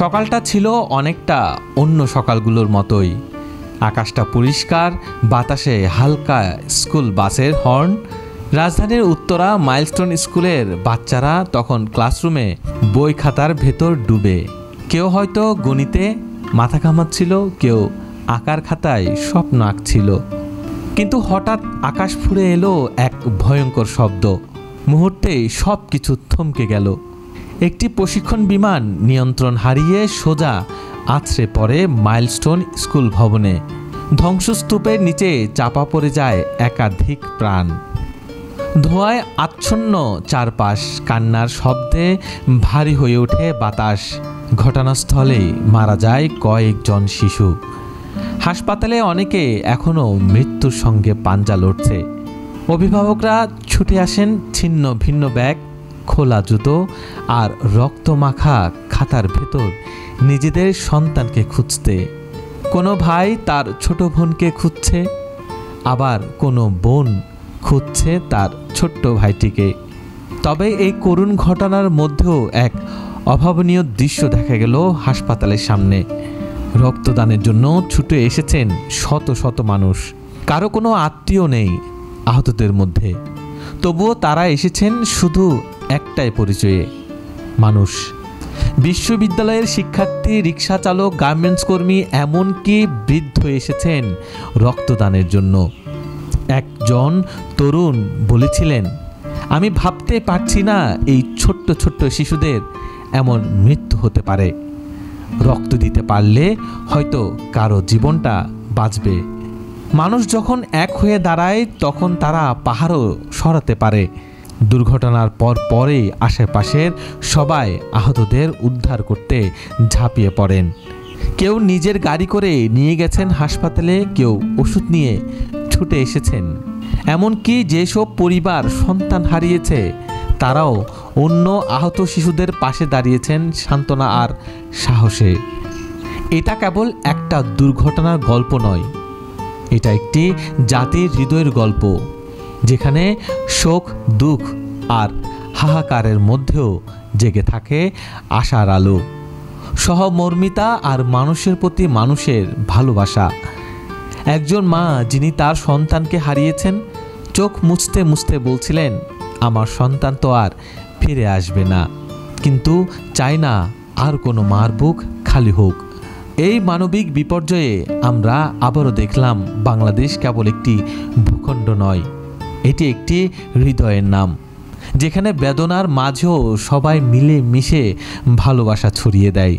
সকালটা ছিল অনেকটা অন্য সকালগুলোর মতোই। আকাশটা পরিষ্কার, বাতাসে হালকা স্কুল বাসের হর্ন। রাজধানীর উত্তরা মাইলস্টোন স্কুলের বাচ্চারা তখন ক্লাসরুমে বই খাতার ভেতর ডুবে। কেউ হয়তো গণিতে মাথা ঘামাচ্ছিল, কেউ আঁকার খাতায় স্বপ্ন আঁকছিল। কিন্তু হঠাৎ আকাশ ফুঁড়ে এলো এক ভয়ঙ্কর শব্দ। মুহূর্তেই সব কিছু থমকে গেল। একটি প্রশিক্ষণ বিমান নিয়ন্ত্রণ হারিয়ে সোজা আছড়ে পড়ে মাইলস্টোন স্কুল ভবনে। ধ্বংসস্তূপের নিচে চাপা পড়ে যায় একাধিক প্রাণ। ধোঁয়ায় আচ্ছন্ন চারপাশ, কান্নার শব্দে ভারী হয়ে ওঠে বাতাস। ঘটনাস্থলেই মারা যায় কয়েকজন শিশু। হাসপাতালে অনেকে এখনও মৃত্যুর সঙ্গে পাঞ্জা লড়ছে। অভিভাবকরা ছুটে আসেন ছিন্ন ভিন্ন ব্যাগ, খোলা জুতো আর রক্তমাখা খাতার ভেতর নিজেদের সন্তানকে খুঁজতে। কোনো ভাই তার ছোট বোনকে খুঁজছে, আবার কোনো বোন খুঁজছে তার ছোট্ট ভাইটিকে। তবে এই করুণ ঘটনার মধ্যেও এক অভাবনীয় দৃশ্য দেখা গেল হাসপাতালের সামনে। রক্তদানের জন্য ছুটে এসেছেন শত শত মানুষ। কারো কোনো আত্মীয় নেই আহতদের মধ্যে, তবুও তারা এসেছেন শুধু একটাই পরিচয়ে, মানুষ। বিশ্ববিদ্যালয়ের শিক্ষার্থী, রিক্সা চালক, গার্মেন্টস কর্মী, এমনকি বৃদ্ধ এসেছেন রক্তদানের জন্য। একজন তরুণ বলেছিলেন, আমি ভাবতে পারছি না এই ছোট্ট ছোট্ট শিশুদের এমন মৃত্যু হতে পারে। রক্ত দিতে পারলে হয়তো কারো জীবনটা বাঁচবে। মানুষ যখন এক হয়ে দাঁড়ায় তখন তারা পাহাড়ও সরাতে পারে। দুর্ঘটনার পরেই আশেপাশের সবাই আহতদের উদ্ধার করতে ঝাঁপিয়ে পড়েন। কেউ নিজের গাড়ি করে নিয়ে গেছেন হাসপাতালে, কেউ ওষুধ নিয়ে ছুটে এসেছেন। এমনকি যেসব পরিবার সন্তান হারিয়েছে তারাও অন্য আহত শিশুদের পাশে দাঁড়িয়েছেন সান্ত্বনা আর সাহসে। এটা কেবল একটা দুর্ঘটনার গল্প নয়, এটা একটি জাতির হৃদয়ের গল্প, যেখানে শোক, দুঃখ আর হাহাকারের মধ্যেও জেগে থাকে আশার আলো, সহমর্মিতা আর মানুষের প্রতি মানুষের ভালোবাসা। একজন মা যিনি তার সন্তানকে হারিয়েছেন চোখ মুছতে মুছতে বলছিলেন, আমার সন্তান তো আর ফিরে আসবে না, কিন্তু চাই না আর কোনো মার বুক খালি হোক। এই মানবিক বিপর্যয়ে আমরা আবারও দেখলাম বাংলাদেশ কেবল একটি ভূখণ্ড নয়, এটি একটি হৃদয়ের নাম, যেখানে বেদনার মাঝেও সবাই মিলে মিশে ভালোবাসা ছড়িয়ে দেয়।